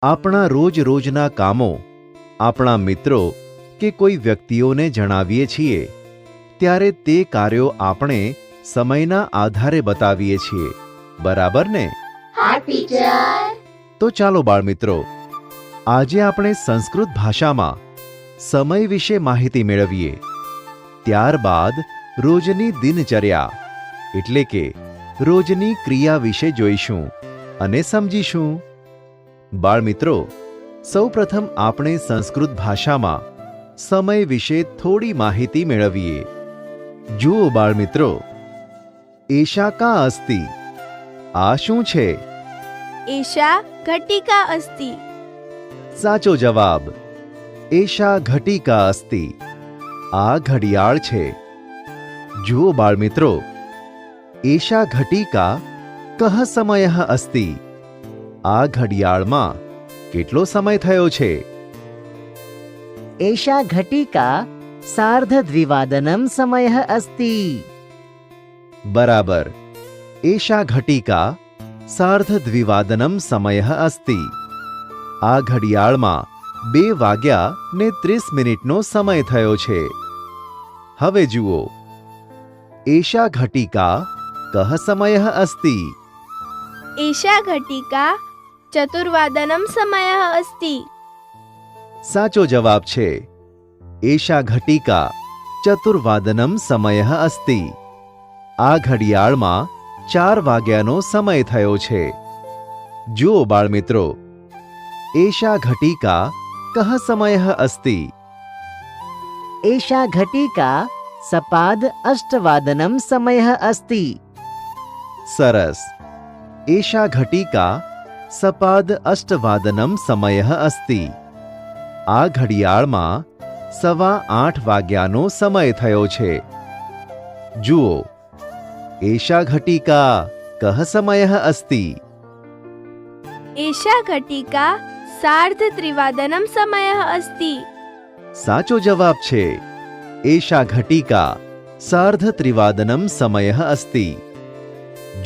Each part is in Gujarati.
આપણા રોજના કામો, આપણા મિત્રો કે કોઈ વ્યક્તિઓને જણાવીએ છીએ ત્યારે તે કાર્યો આપણે સમયના આધારે બતાવીએ છીએ, બરાબર ને? હા ટીચર. તો ચાલો બાળમિત્રો, આજે આપણે સંસ્કૃત ભાષામાં સમય વિશે માહિતી મેળવીએ. ત્યારબાદ રોજની દિનચર્યા એટલે કે રોજની ક્રિયા વિશે જોઈશું અને સમજીશું. બાળમિત્રો, સૌપ્રથમ આપણે સંસ્કૃત ભાષામાં સમય વિશે થોડી માહિતી મેળવીએ. જુઓ બાળમિત્રો, એષા કા અસ્તિ, આ શું છે? એષા ઘટિકા અસ્તિ. સાચો જવાબ, એષા ઘટિકા અસ્તિ, આ ઘડિયાળ છે. જુઓ બાળમિત્રો, એષા ઘટિકા કહ સમયઃ અસ્તિ, આ ઘડિયાળમાં કેટલો સમય થયો છે? एषा घटिका सार्धद्विवादनं समयः अस्ति. बराबर, एषा घटिका सार्धद्विवादनं समयः अस्ति, આ ઘડિયાળમાં 2:30 સમય થયો છે. હવે જુઓ, એષા ઘટિકા કહ સમયઃ અસ્તિ, એષા ઘટિકા ચતુર્વાદનમ સમયઃ અસ્તિ. સાચો જવાબ છે, એષા ઘટિકા ચતુર્વાદનમ સમયઃ અસ્તિ, આ ઘડિયાળમાં 4 વાગ્યાનો સમય થયો છે. જુઓ બાળમિત્રો, એષા ઘટિકા કહ સમયઃ અસ્તિ, एषा घटिका सपाद अष्टवादनं समयः अस्ति. સરસ, એષા ઘટિકા સપાદ અષ્ટવાદનમ સમયઃ અસ્તિ, આ ઘડિયાળમાં 8:15 વાગ્યાનો સમય થયો છે. જુઓ, એષા ઘટિકા કહ સમયઃ અસ્તિ, એષા ઘટિકા સાર્ધત્રિવાદનમ સમયઃ અસ્તિ. સાચો જવાબ છે, એષા ઘટિકા સાર્ધત્રિવાદનમ સમયઃ અસ્તિ.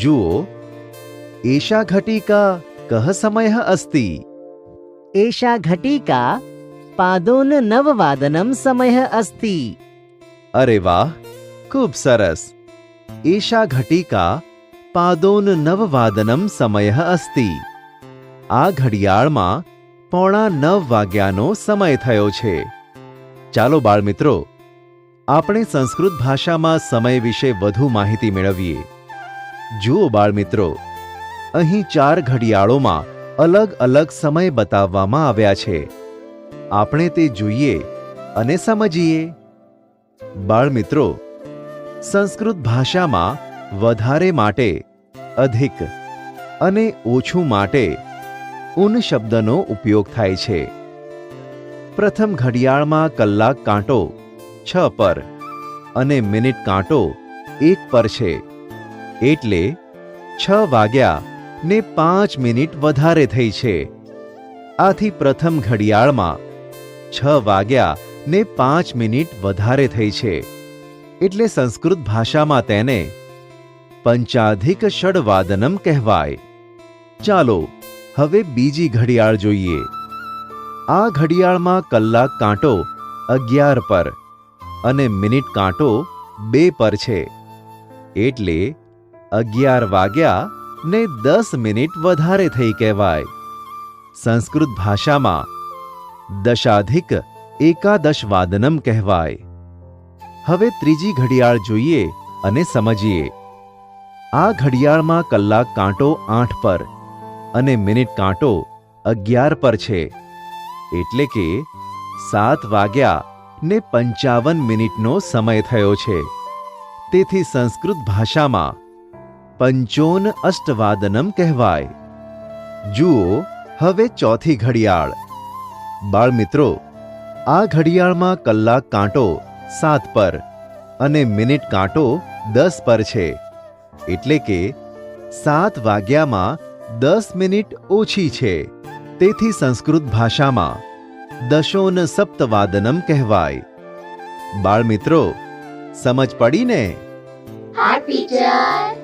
જુઓ, એષા ઘટિકા કહ સમયઃ અસ્તિ, एषा घटिका पादोननववादनं समयः अस्ति. અરે વાહ, ખૂબ સરસ. એષા ઘટિકા પાદોનનવવાદનમ સમયઃ અસ્તિ, આ ઘડિયાળમાં 8:45 વાગ્યાનો સમય થયો છે. ચાલો બાળમિત્રો, આપણે સંસ્કૃત ભાષામાં સમય વિશે વધુ માહિતી મેળવીએ. જુઓ બાળમિત્રો, અહીં 4 ઘડિયાળોમાં અલગ અલગ સમય બતાવવામાં આવ્યા છે. આપણે તે જોઈએ અને સમજીએ. બાળમિત્રો, સંસ્કૃત ભાષામાં વધારે માટે અધિક અને ઓછું માટે ઉન શબ્દનો ઉપયોગ થાય છે. પ્રથમ ઘડિયાળમાં કલાક કાંટો 6 પર અને મિનિટ કાંટો 1 પર છે, એટલે 6 વાગ્યા ને 5 મિનિટ વધારે થઈ છે. આથી પ્રથમ ઘડિયાળમાં 6 વાગ્યા ને 5 મિનિટ વધારે થઈ છે, એટલે સંસ્કૃત ભાષામાં તેને પંચાધિક ષડવાદનમ કહેવાય. ચાલો હવે બીજી ઘડિયાળ જોઈએ. આ ઘડિયાળમાં કલાક કાંટો 11 પર અને મિનિટ કાંટો 2 પર છે, એટલે 11 વાગ્યા ને 10 મિનિટ વધારે થઈ કહેવાય. સંસ્કૃત ભાષામાં દશાધિક એકાદશ વાદનમ કહેવાય. હવે ત્રીજી ઘડિયાળ જોઈએ અને સમજીએ. આ ઘડિયાળમાં કલાક કાંટો 8 પર અને મિનિટ કાંટો 11 પર છે, એટલે કે 7 વાગ્યા ને 55 મિનિટનો સમય થયો છે. તેથી સંસ્કૃત ભાષામાં પંચોન અષ્ટવાદનમ કહેવાય. જુઓ હવે ચોથી ઘડિયાળ. બાળમિત્રો, આ ઘડિયાળમાં કલાક કાંટો 7 પર અને મિનિટ કાંટો 10 પર છે, એટલે કે 7 વાગ્યામાં 10 મિનિટ ઓછી છે. તેથી સંસ્કૃત ભાષામાં દશોન સપ્તવાદનમ કહેવાય. બાળમિત્રો, સમજ પડી ને? હા ટીચર.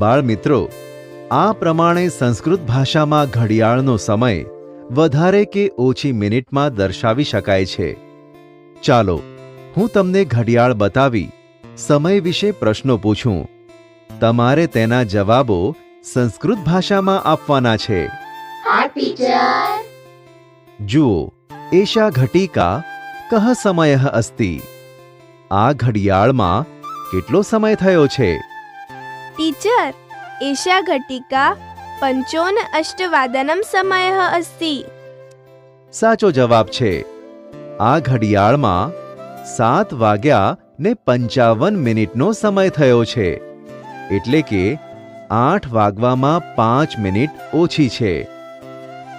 બાળમિત્રો, આ પ્રમાણે સંસ્કૃત ભાષામાં ઘડિયાળનો સમય વધારે કે ઓછી મિનિટમાં દર્શાવી શકાય છે. ચાલો હું તમને ઘડિયાળ બતાવી સમય વિશે પ્રશ્નો પૂછું. તમારે તેના જવાબો સંસ્કૃત ભાષામાં આપવાના છે. हाँ टीचर. જુઓ, એષા ઘટિકા કહ સમયઃ અસ્તિ. આ ઘડિયાળમાં કેટલો સમય થયો છે? टीचर, एषा घटिका 85 समयः अस्ति. સાચો જવાબ છે. આ ઘડિયાળમાં 7 વાગ્યા ને 55 મિનિટનો સમય થયો છે. એટલે કે 8 વાગવામાં 5 મિનિટ ઓછી છે.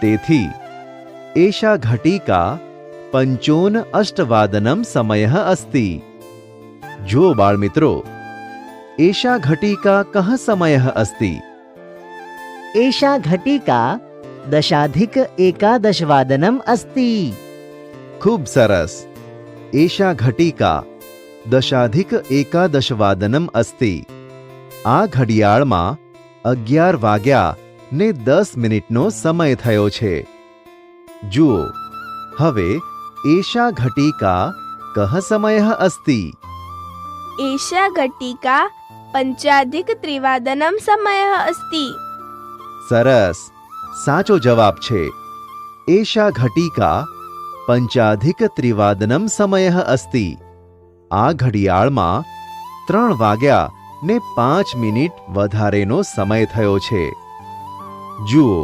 તેથી એષા ઘટિકા 85 સમયઃ અસ્તિ. જો બાળમિત્રો, એષા ઘટિકા કહ સમયઃ અસ્તિ. एषा घटिका 10:11 अस्ति. ખૂબ સરસ. એષા ઘટિકા 10:11 અસ્તિ. આ ઘડિયાળમાં 11 વાગ્યા ને 10 મિનિટનો સમય થયો છે. જુઓ, હવે એષા ઘટિકા કહ સમયઃ અસ્તિ. एषा घटिका 5:03 समयः अस्ति. સરસ. સાચો જવાબ છે. એષા ઘટિકા 5:03 સમયઃ અસ્તિ. આ ઘડિયાળમાં 3 વાગ્યા ને 5 મિનિટ વધારેનો સમય થયો છે. જુઓ,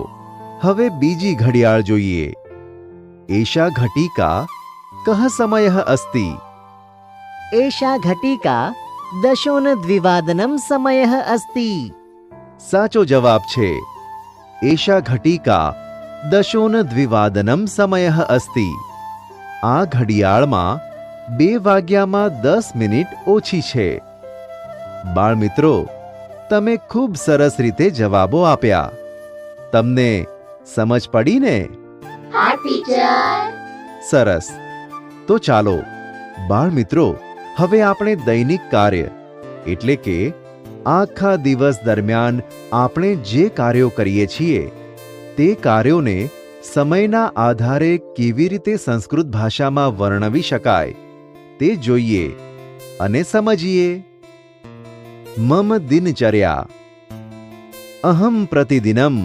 હવે બીજી ઘડિયાળ જોઈએ. એષા ઘટિકા કહ સમયઃ અસ્તિ. एषा घटिका 10:02 समयः अस्ति. સાચો જવાબ છે. એષા ઘટિકા 10:02 સમયઃ અસ્તિ. આ ઘડિયાળમાં 2 વાગ્યામાં 10 મિનિટ ઓછી છે. બાળમિત્રો, તમે ખૂબ સરસ રીતે જવાબો આપ્યા. તમને સમજ પડી ને? हाँ टीचर. સરસ. તો ચાલો બાળમિત્રો, હવે આપણે દૈનિક કાર્ય એટલે કે આખા દિવસ દરમિયાન આપણે જે કાર્યો કરીએ છીએ તે કાર્યોને સમયના આધારે કેવી રીતે સંસ્કૃત ભાષામાં વર્ણવી શકાય તે જોઈએ અને સમજીએ. મમ દિનચર્યા. અહમ પ્રતિદિનમ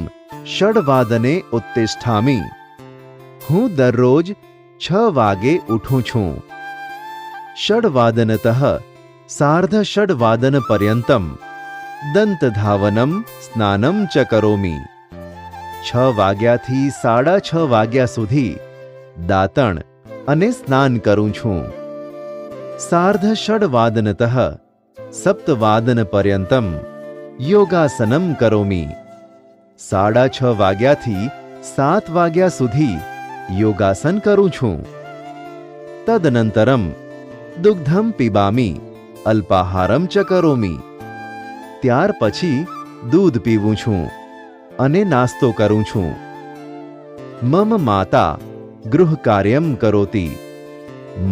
6 વાદને ઉત્તિષ્ઠામિ. હું દરરોજ 6 વાગે ઉઠું છું. 6 વાદનતઃ 6:30 વાદન પર્યંતમ દંતધાવનમ સ્નાનમ ચ કરોમિ. 6 વાગ્યાથી 6:30 વાગ્યા સુધી દાંતણ અને સ્નાન કરું છું. 6:30 વાદનતઃ 7 વાદન પર્યંતમ યોગાસનમ કરોમિ. 6:30 વાગ્યાથી 7 વાગ્યા સુધી યોગાસન કરું છું. તદનંતરમ દુગ્ધમ પીબામિ અલ્પાહારમ ચ કરોમિ. ત્યાર પછી દૂધ પીવું છું અને નાસ્તો કરું છું. મમ માતા ગૃહકાર્યમ કરોતિ.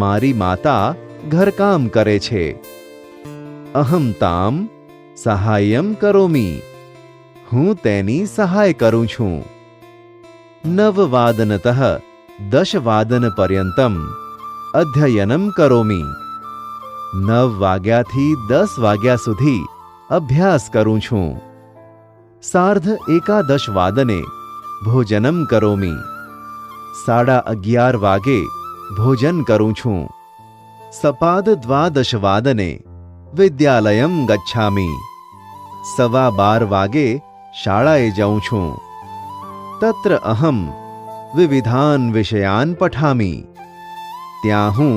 મારી માતા ઘરકામ કરે છે. અહમ તામ સહાયમ કરોમિ. હું તેની સહાય કરું છું. 9 વાદનતઃ 10 વાદન પર્યંતમ અધ્યયનમ કરોમિ. 9 વાગ્યાથી 10 વાગ્યા સુધી અભ્યાસ કરું છું. 11:30 વાદને ભોજનમ કરોમિ. 11:30 વાગે ભોજન કરું છું. 12:15 વાદને વિદ્યાલયમ ગચ્છામિ. 12:15 વાગે શાળાએ જાઉં છું. તત્ર અહમ વિવિધાન વિષયાન પઠામિ. ત્યાં હું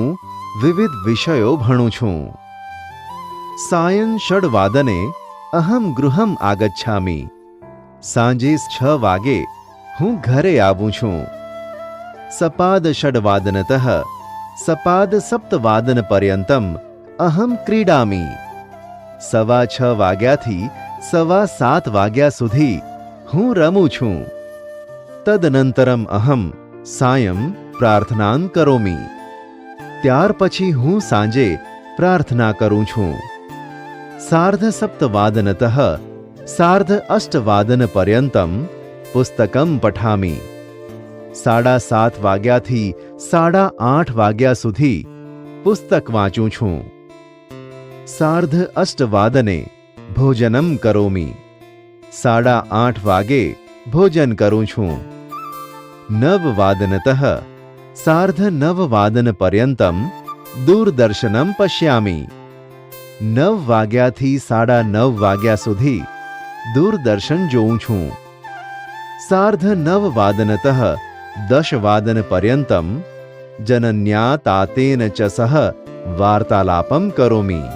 વિવિધ વિષયો ભણું છું. સાયં 6 વાદને અહમ ગૃહમ આગચ્છામિ. સાંજે 6 વાગે હું ઘરે આવું છું. સપાદ 6 વાદનતઃ સપાદ 7 વાદન પર્યંતમ અહમ ક્રીડામિ. 6:15 વાગ્યાથી 7:15 વાગ્યા સુધી હું રમું છું. તદનંતરમ અહમ સાયં પ્રાર્થનાં કરોમિ. ત્યાર પછી હું સાંજે પ્રાર્થના કરું છું. 7:30 વાદનતઃ 8:30 વાદન પર્યંતમ પુસ્તકમ પઠામિ. 7:30 વાગ્યાથી 8:30 વાગ્યા સુધી પુસ્તક વાંચું છું. 8:30 વાદને ભોજનમ કરોમી. 8:30 વાગે ભોજન કરું છું. 9 વાદનતઃ 9:30 વાદન પર્યંતમ દૂરદર્શનમ પશ્યામી. 9 વાગ્યાથી 9:30 વાગ્યા સુધી દૂરદર્શન જોઉં છું. 9:30 વાદનતઃ 10 વાદન પર્યંતમ જનન્યા તાતેન ચ સહ વાર્તાલાપમ કરોમી.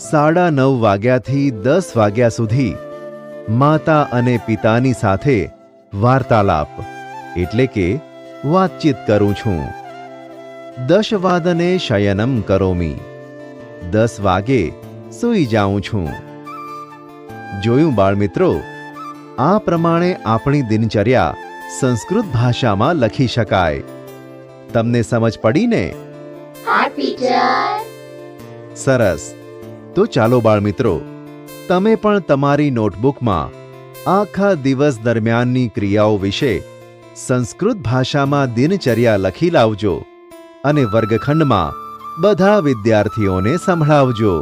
9:30 વાગ્યાથી 10 વાગ્યા સુધી માતા અને પિતાની સાથે વાર્તાલાપ એટલે કે વાતચીત કરું છું. 10 વાદને શયનમ કરોમી. 10 વાગે સૂઈ જાઉં છું. જોયું બાળમિત્રો, આ પ્રમાણે આપણી દિનચર્યા સંસ્કૃત ભાષામાં લખી શકાય. તમને સમજ પડી ને? હા ટીચર. સરસ. તો ચાલો બાળમિત્રો, તમે પણ તમારી નોટબુકમાં આખા દિવસ દરમિયાનની ક્રિયાઓ વિશે સંસ્કૃત ભાષામાં દિનચર્યા લખી લાવજો અને વર્ગખંડમાં બધા વિદ્યાર્થીઓને સંભળાવજો.